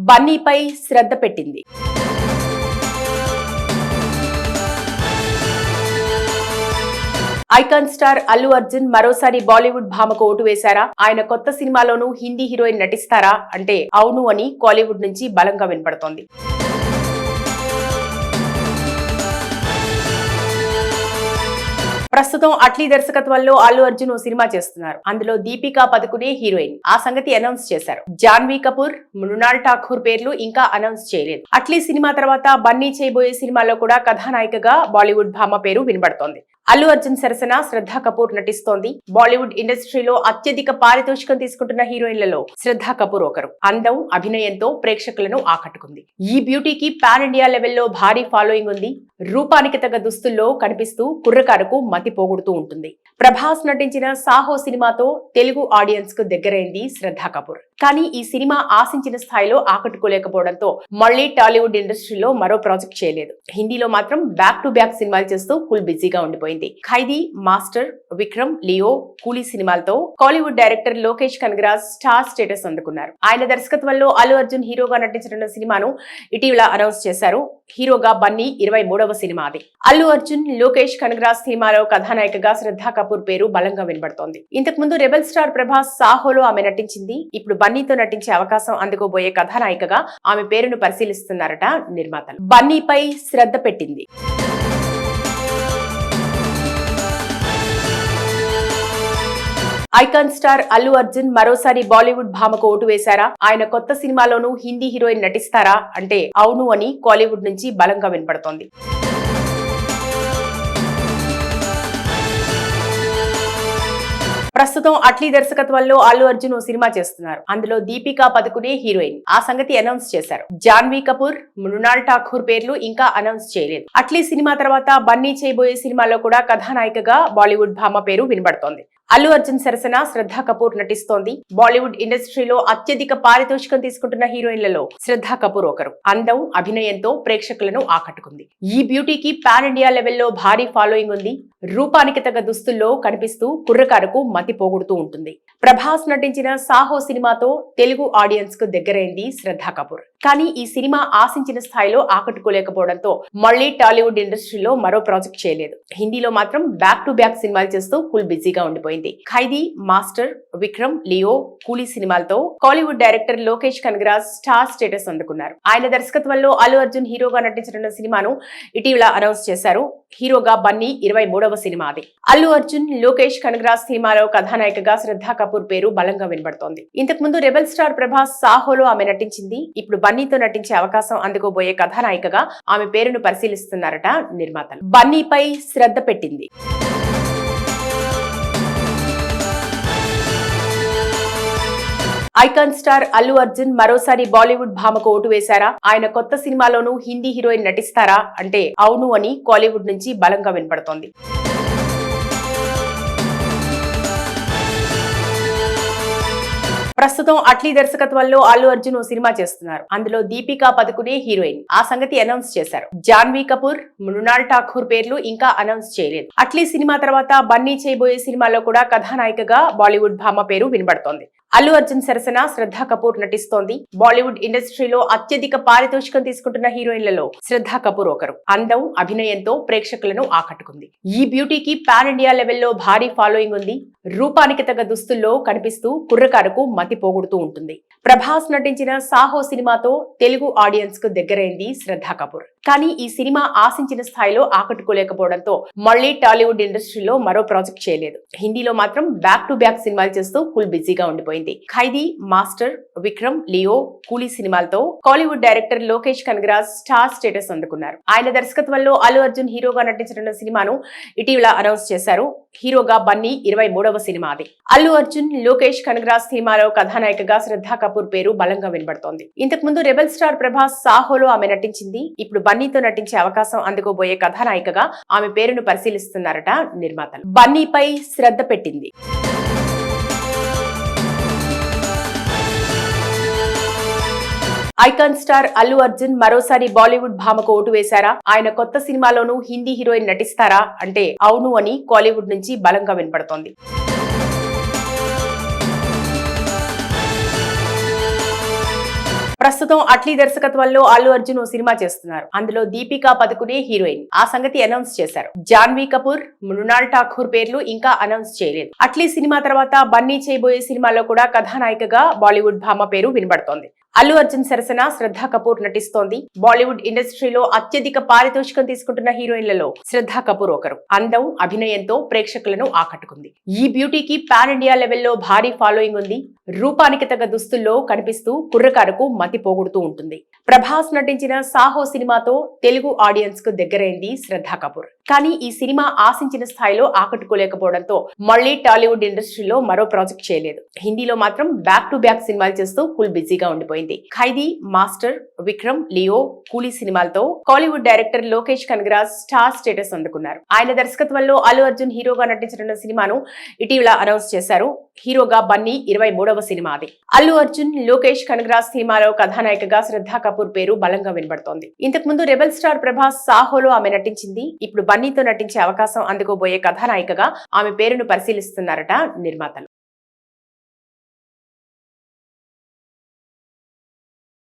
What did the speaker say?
బన్నీపై శ్రద్ధ పెట్టింది. Icon star Allu Arjun మరోసారి Bollywood భామకు vote వేశారా? ఆయన కొత్త సినిమాలోనూ హిందీ హీరోయిన్ నటిస్తారా అంటే అవును అని కాలీవుడ్ నుంచి బలంగా వినపడుతోంది. ప్రస్తుతం అట్లీ దర్శకత్వంలో అల్లు అర్జున్ ఓ సినిమా చేస్తున్నారు. అందులో దీపికా పదుకునే హీరోయిన్. ఆ సంగతి అనౌన్స్ చేశారు. జాన్వీ కపూర్, మృణాల్ ఠాకూర్ పేర్లు ఇంకా అనౌన్స్ చేయలేదు. అట్లీ సినిమా తర్వాత బన్నీ చేయబోయే సినిమాలో కూడా కథానాయికగా బాలీవుడ్ భామ పేరు వినబడుతోంది. అల్లు అర్జున్ సరసన శ్రద్ధా కపూర్ నటిస్తోంది. బాలీవుడ్ ఇండస్ట్రీలో అత్యధిక పారితోషికం తీసుకుంటున్న హీరోయిన్లలో శ్రద్ధా కపూర్ ఒకరు. అందం, అభినయంతో ప్రేక్షకులను ఆకట్టుకుంది. ఈ బ్యూటీకి పాన్ ఇండియా లెవెల్లో భారీ ఫాలోయింగ్ ఉంది. రూపానికి తగ్గ దుస్తుల్లో కనిపిస్తూ కుర్రకారుకు మతి పోగొడుతూ ఉంటుంది. ప్రభాస్ నటించిన సాహో సినిమాతో తెలుగు ఆడియన్స్ కు దగ్గరైంది శ్రద్ధా కపూర్. కానీ ఈ సినిమా ఆశించిన స్థాయిలో ఆకట్టుకోలేకపోవడంతో మళ్లీ టాలీవుడ్ ఇండస్ట్రీలో మరో ప్రాజెక్ట్ చేయలేదు. హిందీలో మాత్రం బ్యాక్ టు బ్యాక్ సినిమాలు చేస్తూ ఫుల్ బిజీగా ఉండిపోయింది. ఖైదీ, మాస్టర్, విక్రమ్, లియో, కూలీ సినిమాలతో Kollywood director Lokesh Kanagaraj star status అందుకున్నారు. ఆయన దర్శకత్వంలో అల్లు అర్జున్ హీరోగా నటించిన సినిమాను ఇటీవల అనౌన్స్ చేశారు. హీరోగా బన్నీ 23వ సినిమా అది. అల్లు అర్జున్, లోకేష్ కనగరాజ్ సినిమాలో కథానాయికగా శ్రద్ధా కపూర్ పేరు బలంగా వినబడుతోంది. ఇంతకు ముందు రెబల్ స్టార్ ప్రభాస్ సాహోలో ఆమె నటించింది. ఇప్పుడు బన్నీతో నటించే అవకాశం అందుకోబోయే కథానాయికగా ఆమె పేరును పరిశీలిస్తున్నారట నిర్మాతలు. బన్నీపై శ్రద్ధ పెట్టింది. ఐకాన్ స్టార్ అల్లు అర్జున్ మరోసారి బాలీవుడ్ భామకు ఓటు వేశారా? ఆయన కొత్త సినిమాలోనూ హిందీ హీరోయిన్ నటిస్తారా అంటే అవును అని కాలీవుడ్ నుంచి బలంగా వినపడుతోంది. ప్రస్తుతం అట్లీ దర్శకత్వంలో అల్లు అర్జున్ ఓ సినిమా చేస్తున్నారు. అందులో దీపికా పదుకునే హీరోయిన్. ఆ సంగతి అనౌన్స్ చేశారు. జాన్వీ కపూర్, మృణాల్ ఠాకూర్ పేర్లు ఇంకా అనౌన్స్ చేయలేదు. అట్లీ సినిమా తర్వాత బన్నీ చేయబోయే సినిమాలో కూడా కథానాయికగా బాలీవుడ్ భామ పేరు వినబడుతోంది. అల్లు అర్జున్ సరసన శ్రద్ధా కపూర్ నటిస్తోంది. బాలీవుడ్ ఇండస్ట్రీలో అత్యధిక పారితోషికం తీసుకుంటున్న హీరోయిన్లలో శ్రద్ధా కపూర్ ఒకరు. అందం, అభినయంతో ప్రేక్షకులను ఆకట్టుకుంది. ఈ బ్యూటీకి పాన్ ఇండియా లెవెల్లో భారీ ఫాలోయింగ్ ఉంది. రూపానికి తగ్గ దుస్తుల్లో కనిపిస్తూ కుర్రకారుకు మతి పోగొడుతూ ఉంటుంది. ప్రభాస్ నటించిన సాహో సినిమాతో తెలుగు ఆడియన్స్ కు దగ్గరైంది శ్రద్ధా కపూర్. కానీ ఈ సినిమా ఆశించిన స్థాయిలో ఆకట్టుకోలేకపోవడంతో మళ్లీ టాలీవుడ్ ఇండస్ట్రీలో మరో ప్రాజెక్ట్ చేయలేదు. హిందీలో మాత్రం బ్యాక్ టు బ్యాక్ సినిమాలు చేస్తూ ఫుల్ బిజీగా ఉండిపోయింది. ఖైదీ, మాస్టర్, విక్రమ్, లియో, కూలీ సినిమాలతో Kollywood director Lokesh Kanagaraj star status అందుకున్నారు. ఆయన దర్శకత్వంలో అల్లు అర్జున్ హీరోగా నటించిన సినిమాను ఇటీవల అనౌన్స్ చేశారు. హీరోగా బన్నీ 23వ సినిమా అది. అల్లు అర్జున్, లోకేష్ కనగరాజ్ సినిమాలో కథానాయికగా శ్రద్ధా కపూర్ పేరు బలంగా వినబడుతోంది. ఇంతకు ముందు రెబల్ స్టార్ ప్రభాస్ సాహోలో ఆమె నటించింది. ఇప్పుడు బన్నీతో నటించే అవకాశం అందుకోబోయే కథానాయికగా ఆమె పేరును పరిశీలిస్తున్నారట నిర్మాతలు. బన్నీపై శ్రద్ధ పెట్టింది. ఐకాన్ స్టార్ అల్లు అర్జున్ మరోసారి బాలీవుడ్ భామకు ఓటు వేశారా? ఆయన కొత్త సినిమాలోనూ హిందీ హీరోయిన్ నటిస్తారా అంటే అవును అని కాలీవుడ్ నుంచి బలంగా వినపడుతోంది. ప్రస్తుతం అట్లీ దర్శకత్వంలో అల్లు అర్జున్ ఓ సినిమా చేస్తున్నారు. అందులో దీపికా పదుకునే హీరోయిన్. ఆ సంగతి అనౌన్స్ చేశారు. జాన్వీ కపూర్, మృణాల్ ఠాకూర్ పేర్లు ఇంకా అనౌన్స్ చేయలేదు. అట్లీ సినిమా తర్వాత బన్నీ చేయబోయే సినిమాలో కూడా కథానాయికగా బాలీవుడ్ భామ పేరు వినబడుతోంది. అల్లు అర్జున్ సరసన శ్రద్ధా కపూర్ నటిస్తోంది. బాలీవుడ్ ఇండస్ట్రీలో అత్యధిక పారితోషికం తీసుకుంటున్న హీరోయిన్లలో శ్రద్ధా కపూర్ ఒకరు. అందం, అభినయంతో ప్రేక్షకులను ఆకట్టుకుంది. ఈ బ్యూటీకి పాన్ ఇండియా లెవెల్లో భారీ ఫాలోయింగ్ ఉంది. రూపానికి తగ్గ దుస్తుల్లో కనిపిస్తూ కుర్రకారుకు మతి పోగొడుతూ ఉంటుంది. ప్రభాస్ నటించిన సాహో సినిమాతో తెలుగు ఆడియన్స్ కు దగ్గరైంది శ్రద్ధా కపూర్. కానీ ఈ సినిమా ఆశించిన స్థాయిలో ఆకట్టుకోలేకపోవడంతో మళ్లీ టాలీవుడ్ ఇండస్ట్రీలో మరో ప్రాజెక్ట్ చేయలేదు. హిందీలో మాత్రం బ్యాక్ టు బ్యాక్ సినిమాలు చేస్తూ ఫుల్ బిజీగా ఉండిపోయింది. ఖైదీ, మాస్టర్, విక్రమ్, లియో, కూలీ సినిమాలతో Kollywood director Lokesh Kanagaraj star status అందుకున్నారు. ఆయన దర్శకత్వంలో అల్లు అర్జున్ హీరోగా నటించిన సినిమాను ఇటీవల అనౌన్స్ చేశారు. హీరోగా బన్నీ 23వ సినిమా అది. అల్లు అర్జున్, లోకేష్ కనగరాజ్ సినిమాలో కథానాయికగా శ్రద్ధా కపూర్ పేరు బలంగా వినబడుతోంది. ఇంతకు ముందు రెబల్ స్టార్ ప్రభాస్ సాహోలో ఆమె నటించింది. ఇప్పుడు బన్నీతో నటించే అవకాశం అందుకోబోయే కథానాయికగా ఆమె పేరును పరిశీలిస్తున్నారట నిర్మాతలు. బన్నీపై శ్రద్ధ పెట్టింది. ఐకాన్ స్టార్ అల్లు అర్జున్ మరోసారి బాలీవుడ్ భామకు ఓటు వేశారా? ఆయన కొత్త సినిమాలోనూ హిందీ హీరోయిన్ నటిస్తారా అంటే అవును అని కాలీవుడ్ నుంచి బలంగా వినపడుతోంది. ప్రస్తుతం అట్లీ దర్శకత్వంలో అల్లు అర్జున్ ఓ సినిమా చేస్తున్నారు. అందులో దీపికా పదుకునే హీరోయిన్. ఆ సంగతి అనౌన్స్ చేశారు. జాన్వీ కపూర్, మృణాల్ ఠాకూర్ పేర్లు ఇంకా అనౌన్స్ చేయలేదు. అట్లీ సినిమా తర్వాత బన్నీ చేయబోయే సినిమాలో కూడా కథానాయికగా బాలీవుడ్ భామ పేరు వినబడుతోంది. అల్లు అర్జున్ సరసన శ్రద్ధా కపూర్ నటిస్తోంది. బాలీవుడ్ ఇండస్ట్రీలో అత్యధిక పారితోషికం తీసుకుంటున్న హీరోయిన్లలో శ్రద్ధా కపూర్ ఒకరు. అందం, అభినయంతో ప్రేక్షకులను ఆకట్టుకుంది. ఈ బ్యూటీకి పాన్ ఇండియా లెవెల్లో భారీ ఫాలోయింగ్ ఉంది. రూపానికి తగ్గ దుస్తుల్లో కనిపిస్తూ కుర్రకారుకు మతి పోగొడుతూ ఉంటుంది. ప్రభాస్ నటించిన సాహో సినిమాతో తెలుగు ఆడియన్స్ కు దగ్గరైంది శ్రద్ధా కపూర్. కానీ ఈ సినిమా ఆశించిన స్థాయిలో ఆకట్టుకోలేకపోవడంతో మళ్లీ టాలీవుడ్ ఇండస్ట్రీలో మరో ప్రాజెక్ట్ చేయలేదు. హిందీలో మాత్రం బ్యాక్ టు బ్యాక్ సినిమాలు చేస్తూ ఫుల్ బిజీగా ఉండిపోయింది. ఖైదీ, మాస్టర్, విక్రమ్, లియో, కూలీ సినిమాలతో Kollywood director Lokesh Kanagaraj star status అందుకున్నారు. ఆయన దర్శకత్వంలో అల్లు అర్జున్ హీరోగా నటించిన సినిమాను ఇటీవల అనౌన్స్ చేశారు. హీరోగా బన్నీ 23వ సినిమా అది. అల్లు అర్జున్, లోకేష్ కనగరాజ్ సినిమాలో కథానాయికగా శ్రద్ధా కపూర్ పేరు బలంగా వినబడుతోంది. ఇంతకు ముందు రెబల్ స్టార్ ప్రభాస్ సాహోలో ఆమె నటించింది. ఇప్పుడు బన్నీతో నటించే అవకాశం అందుకోబోయే కథానాయికగా ఆమె పేరును పరిశీలిస్తున్నారట నిర్మాతలు.